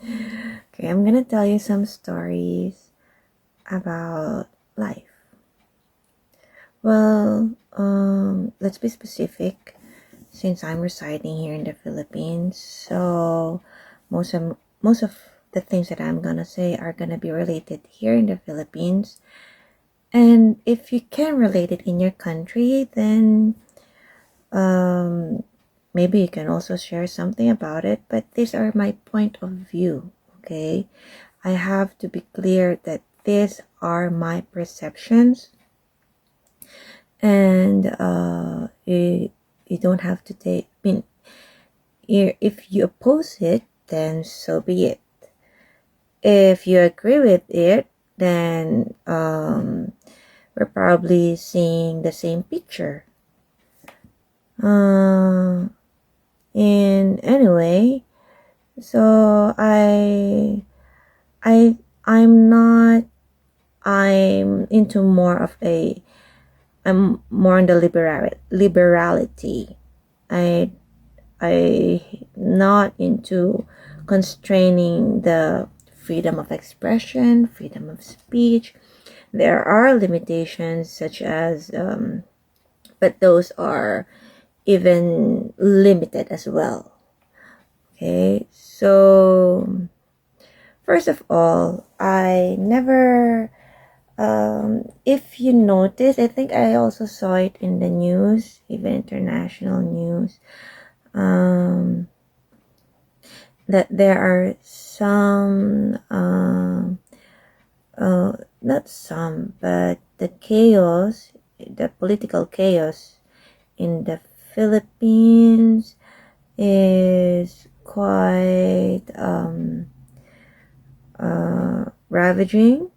Okay, I'm gonna tell you some stories about life. Well, let's be specific since I'm residing here in the Philippines. So most of the things that I'm gonna say are gonna be related here in the Philippines. And if you can relate it in your country, then maybe you can also share something about it. But these are my point of view. Okay, I have to be clear that these are my perceptions, and you don't have to take. I mean, if you oppose it, then so be it. If you agree with it, then we're probably seeing the same picture. In anyway, so I I'm not I'm into more of a I'm more on the liberality. I not into constraining the freedom of expression, freedom of speech. There are limitations such as but those are even limited as well. Okay, so first of all, I never if you notice, I think I also saw it in the news, even international news, that there are some, not some, but the political chaos in the Philippines is quite ravaging,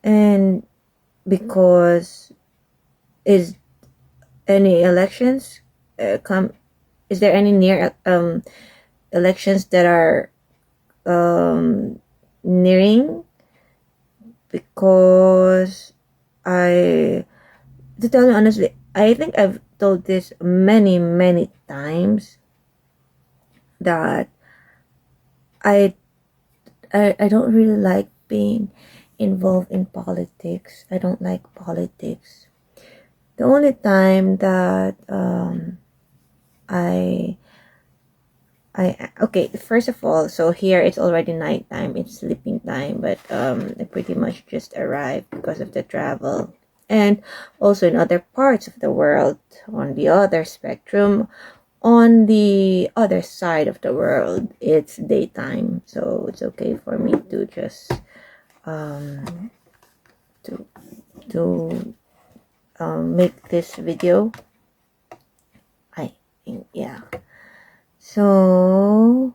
and because is any elections come is there any near elections that are nearing, because to tell you honestly, I think I've told this many times that I I don't really like being involved in politics. I don't like politics. The only time that I okay, first of all, so here it's already nighttime, it's sleeping time, but I pretty much just arrived because of the travel. And also in other parts of the world, on the other spectrum, on the other side of the world, it's daytime, so it's okay for me to just to to make this video. I think, yeah. So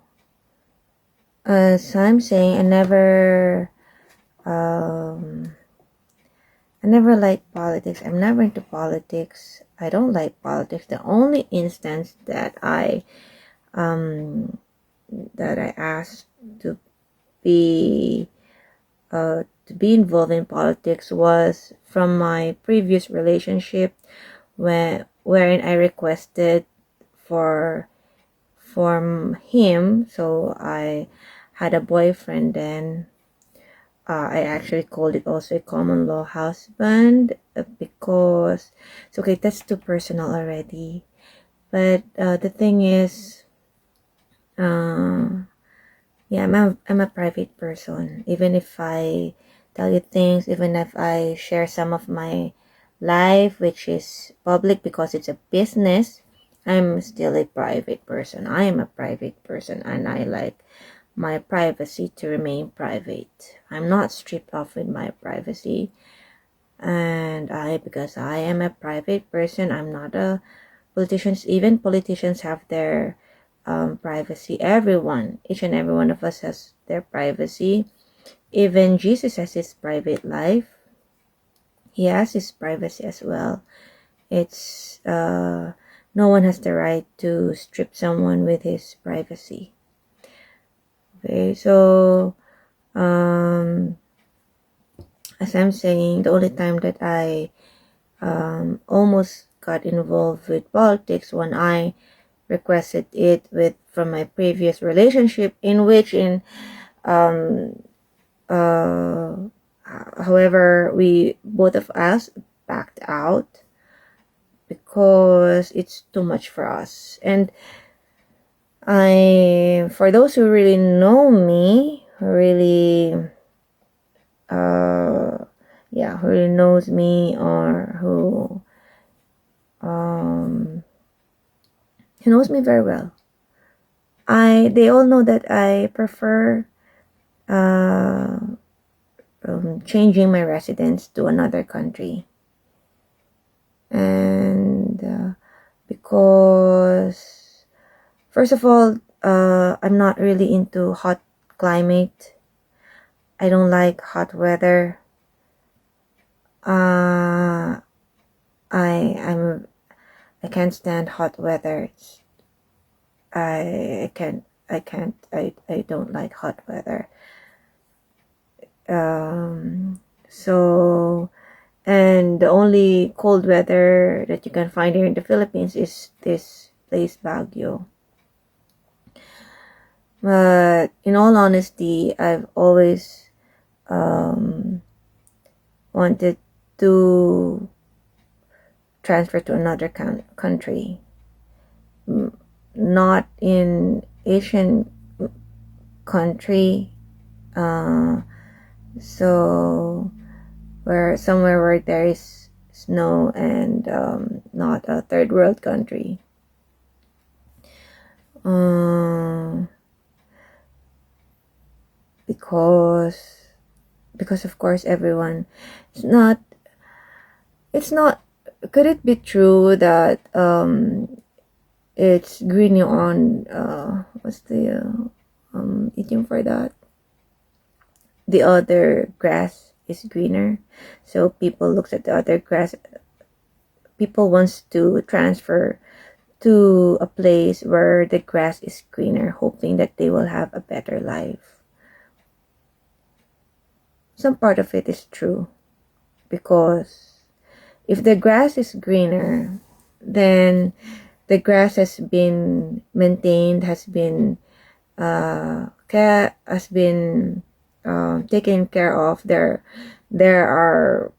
as I'm saying, I never liked politics. I'm never into politics. I don't like politics. The only instance that I asked to be involved in politics was from my previous relationship, wherein I requested for from him. So I had a boyfriend then. I actually called it also a common law husband, because it's okay, that's too personal already. But the thing is, yeah, I'm a private person. Even if I tell you things, even if I share some of my life, which is public because it's a business, I'm still a private person. I am a private person, and I like my privacy to remain private. I'm not stripped off with my privacy, and because I am a private person, I'm not a politician. Even politicians have their privacy. Each and every one of us has their privacy. Even Jesus has his private life. He has his privacy as well. It's no one has the right to strip someone with his privacy. Okay, so as I'm saying, the only time that I almost got involved with politics when I requested it with from my previous relationship, in which um however, we both of us backed out because it's too much for us. And for those who really know me, who really who really knows me, or who knows me very well, they all know that I prefer changing my residence to another country. And because, first of all, I'm not really into hot climate. I don't like hot weather. I can't stand hot weather. I don't like hot weather. So, and the only cold weather that you can find here in the Philippines is this place, Baguio. But in all honesty, I've always wanted to transfer to another country, not in Asian country, so somewhere where there is snow, and not a third world country. Because of course everyone, it's not could it be true that it's greener on what's the idiom for that? The other grass is greener, so people looks at the other grass. People wants to transfer to a place where the grass is greener, hoping that they will have a better life. Some part of it is true, because if the grass is greener, then the grass has been maintained, has been taken care of. There are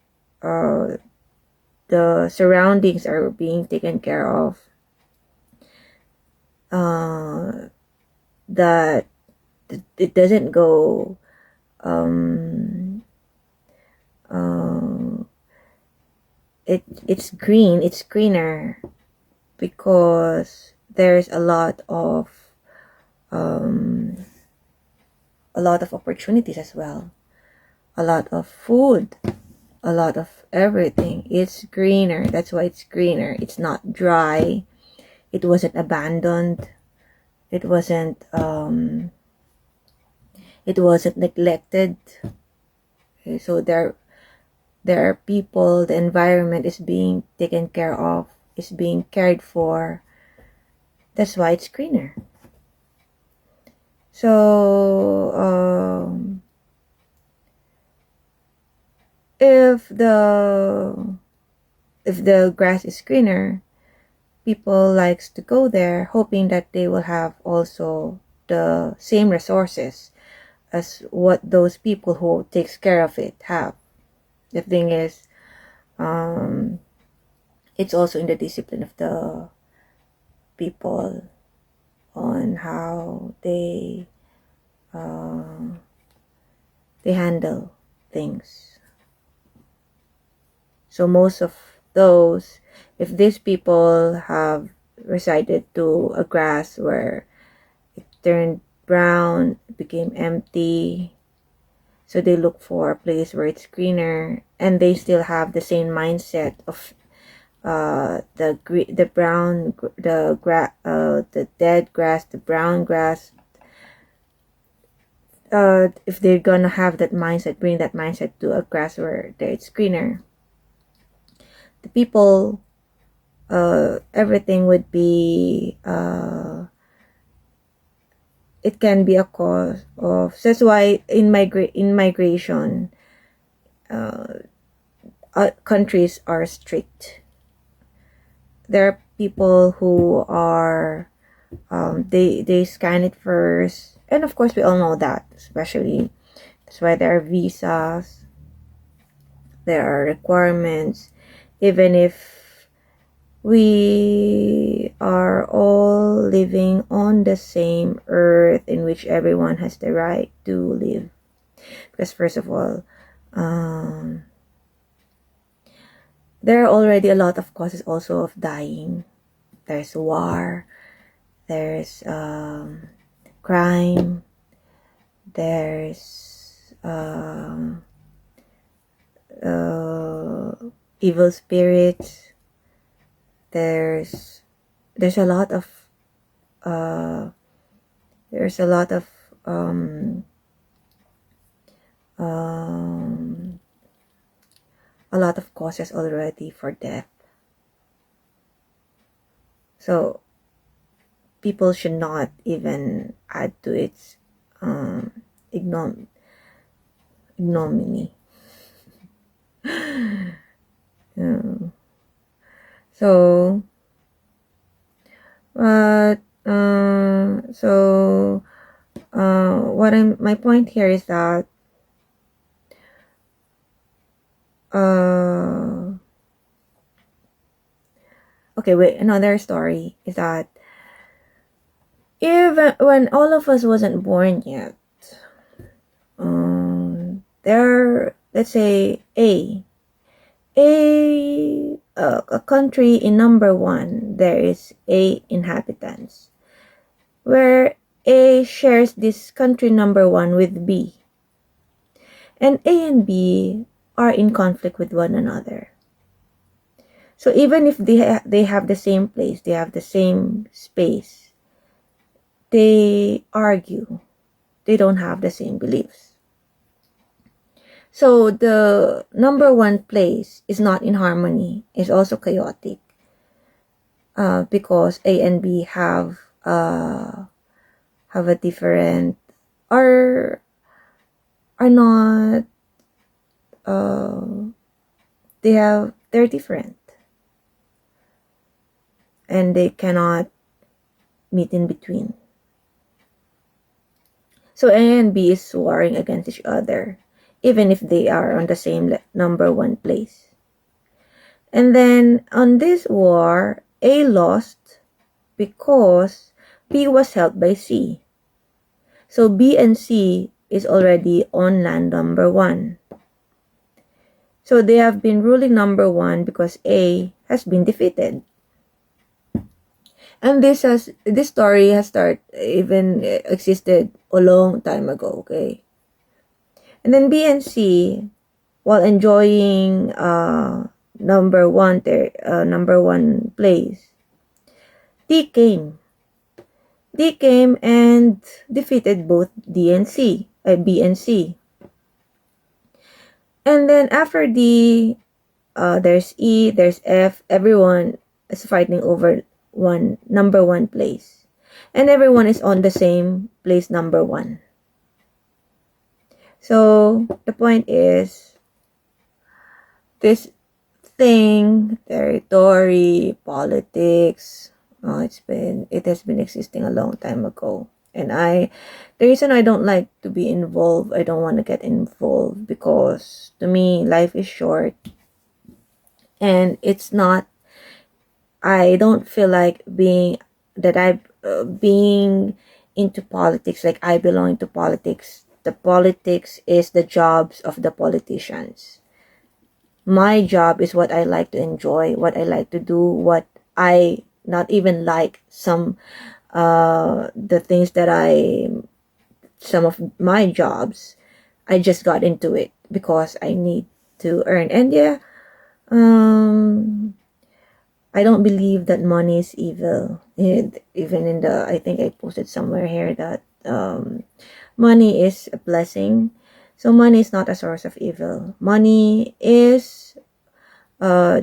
the surroundings are being taken care of. That it doesn't go it's greener because there's a lot of opportunities as well, a lot of food, a lot of everything. It's greener. That's why it's greener. It's not dry. It wasn't abandoned. It wasn't neglected. So there are people, the environment is being taken care of, is being cared for. That's why it's greener. So if the grass is greener, people likes to go there, hoping that they will have also the same resources as what those people who takes care of it have. The thing is, it's also in the discipline of the people on how they handle things. So most of those, if these people have resided to a grass where it turned brown, it became empty, so they look for a place where it's greener, and they still have the same mindset of the dead grass, the brown grass. If they're gonna have that mindset, bring that mindset to a grass where it's greener, the people, everything would be it can be a cause of. That's why in migration, countries are strict. There are people who are They scan it first, and of course we all know that, especially that's why there are visas, there are requirements, even if we are all living on the same earth in which everyone has the right to live. Because first of all, there are already a lot of causes also of dying. There's war, there's crime, there's evil spirits, there's a lot of uh, there's a lot of um, a lot of causes already for death. So people should not even add to its ignominy. So, but my point here is that okay, wait, another story is that even when all of us wasn't born yet, there, let's say a country in number one, there is A inhabitants, where A shares this country number one with B, and A and B are in conflict with one another. So even if they have the same place, they have the same space, they argue. They don't have the same beliefs. So the number one place is not in harmony. It's also chaotic because A and B have a different, are not they're different, and they cannot meet in between. So A and B is warring against each other, even if they are on the same number one place. And then on this war, A lost because B was helped by C. So B and C is already on land number one. So they have been ruling number one because A has been defeated. And this story has existed a long time ago, okay? And then B and C, while enjoying number one place, D came and defeated both B and C. And then after D, there's E, there's F. Everyone is fighting over number one place, and everyone is on the same place number one. So the point is, this thing, territory, politics, it has been existing a long time ago. And the reason I don't like to be involved, I don't want to get involved, because to me, life is short, and I don't feel like being into politics, like I belong to politics. The politics is the jobs of the politicians. My job is what I like to enjoy, what I like to do, what I not even like some the things that some of my jobs, I just got into it because I need to earn. And yeah, I don't believe that money is evil. Even in I think I posted somewhere here that money is a blessing. So money is not a source of evil. Money is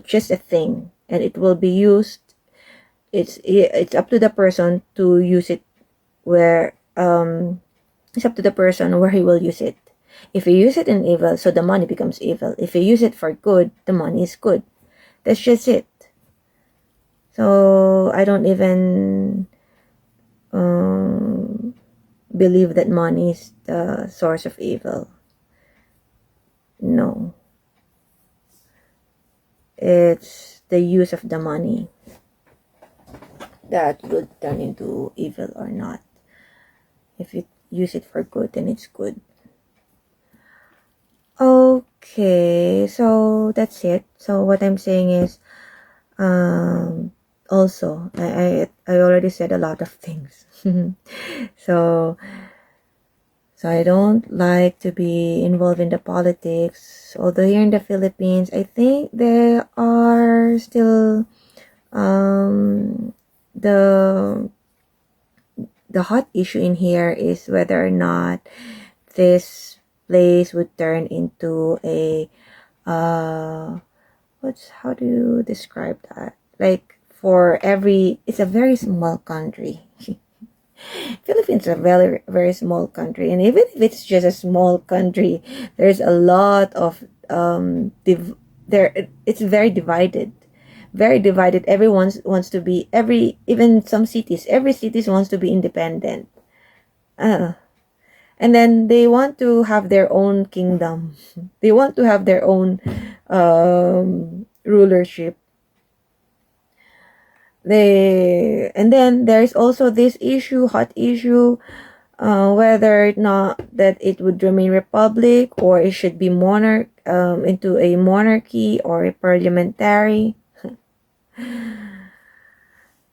just a thing, and it will be used. It's up to the person to use it where it's up to the person where he will use it. If you use it in evil, so the money becomes evil. If you use it for good, the money is good. That's just it. So I don't even believe that money is the source of evil. No, it's the use of the money that would turn into evil or not. If you use it for good, then it's good. Okay, so that's it. So what I'm saying is, also, I already said a lot of things. so I don't like to be involved in the politics. Although here in the Philippines, I think there are still um, the hot issue in here is whether or not this place would turn into a how do you describe that? Like it's a very small country. Philippines is a very very small country, and even if it's just a small country, there's a lot of there. It's very divided, very divided. Everyone wants to be even some cities. Every city wants to be independent. Uh, and then they want to have their own kingdom. They want to have their own rulership. And then there's also this hot issue, whether or not that it would remain republic or it should be into a monarchy or a parliamentary.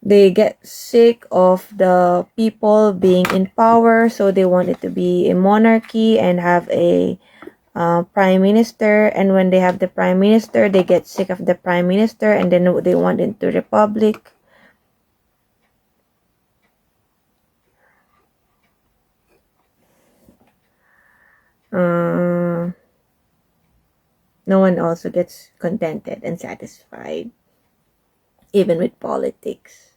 They get sick of the people being in power, so they want it to be a monarchy and have a prime minister. And when they have the prime minister, they get sick of the prime minister, and then they want it to republic. No one also gets contented and satisfied, even with politics.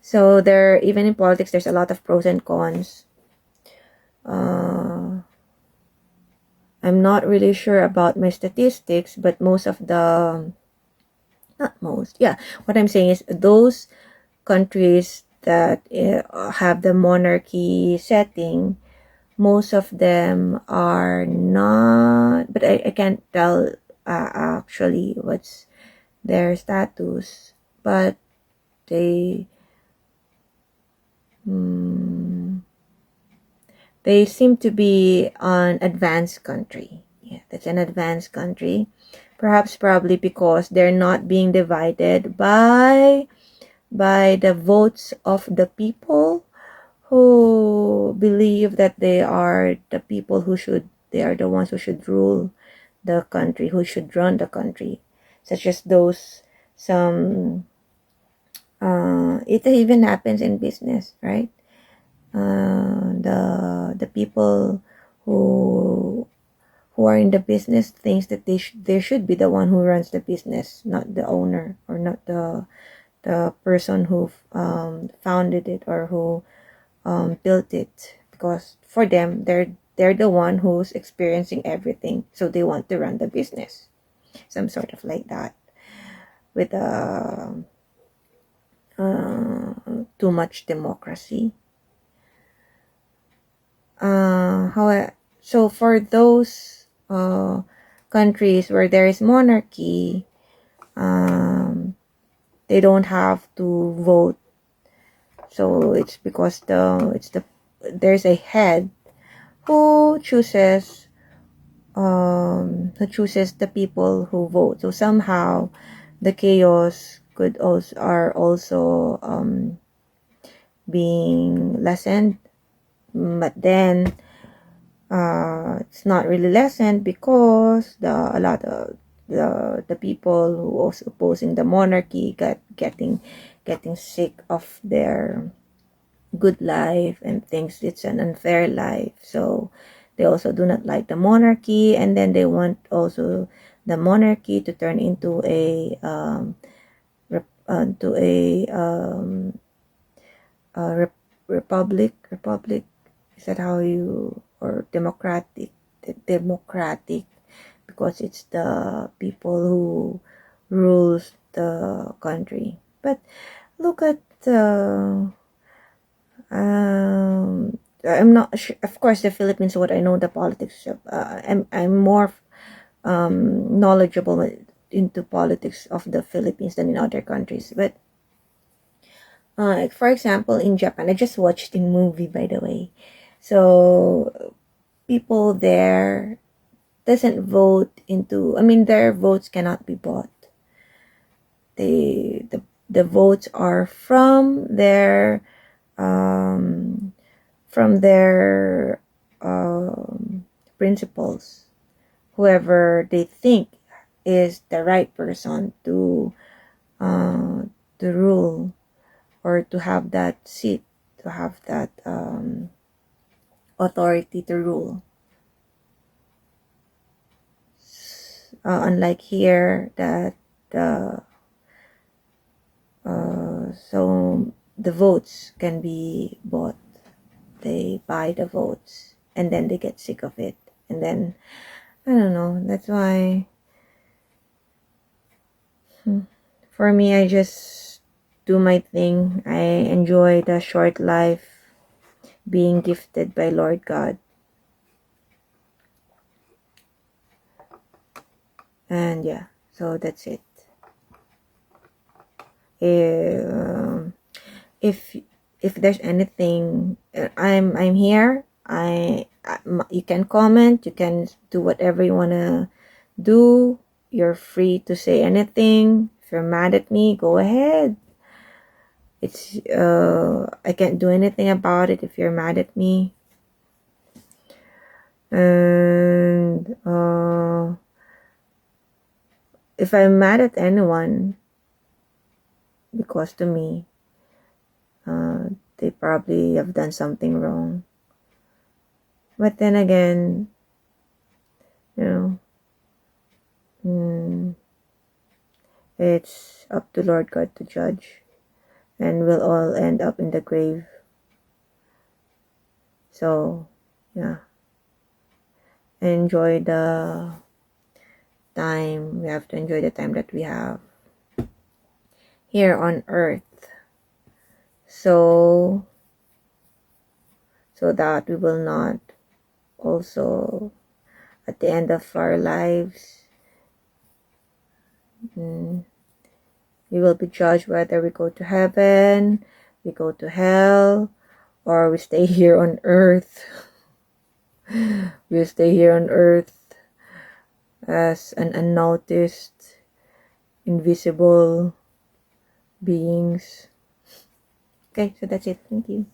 So even in politics, there's a lot of pros and cons. I'm not really sure about my statistics, but not most, yeah. What I'm saying is those countries that have the monarchy setting, most of them are not, but I can't tell actually what's their status, but they seem to be an advanced country. Yeah, that's an advanced country. Probably because they're not being divided by the votes of the people who believe that they are the people they are the ones who should rule the country, who should run the country, such as it even happens in business, right? The people who are in the business thinks that they should be the one who runs the business, not the owner, or not the person who founded it or who built it, because for them they're the one who's experiencing everything, so they want to run the business, some sort of like that, with too much democracy. So for those countries where there is monarchy, they don't have to vote. So it's because there's a head who chooses the people who vote. So somehow the chaos are also being lessened, but then it's not really lessened because a lot of the people who was opposing the monarchy getting sick of their good life and thinks it's an unfair life, so they also do not like the monarchy, and then they want also the monarchy to turn into a republic. Is that how you, or democratic, because it's the people who rules the country. But look at I'm not sure. Of course, the Philippines. What I know, the politics. I'm more knowledgeable into politics of the Philippines than in other countries. But for example, in Japan, I just watched a movie, by the way. So people there doesn't vote into. I mean, their votes cannot be bought. The votes are um, from their principals, whoever they think is the right person to rule or to have that seat, to have that authority to rule. Unlike here, that the so the votes can be bought. They buy the votes and then they get sick of it, and then I don't know. That's why for me, I just do my thing. I enjoy the short life being gifted by Lord God. And yeah, so that's it. Um, if if there's anything, I'm here. You can comment. You can do whatever you wanna do. You're free to say anything. If you're mad at me, go ahead. It's I can't do anything about it if you're mad at me. And if I'm mad at anyone, because to me, they probably have done something wrong. But then again, you know, it's up to Lord God to judge, and we'll all end up in the grave. So, yeah, enjoy the time. We have to enjoy the time that we have here on earth. So that we will not also at the end of our lives we will be judged whether we go to heaven, we go to hell, or we stay here on earth. We stay here on earth as an unnoticed, invisible beings. Okay, so that's it. Thank you.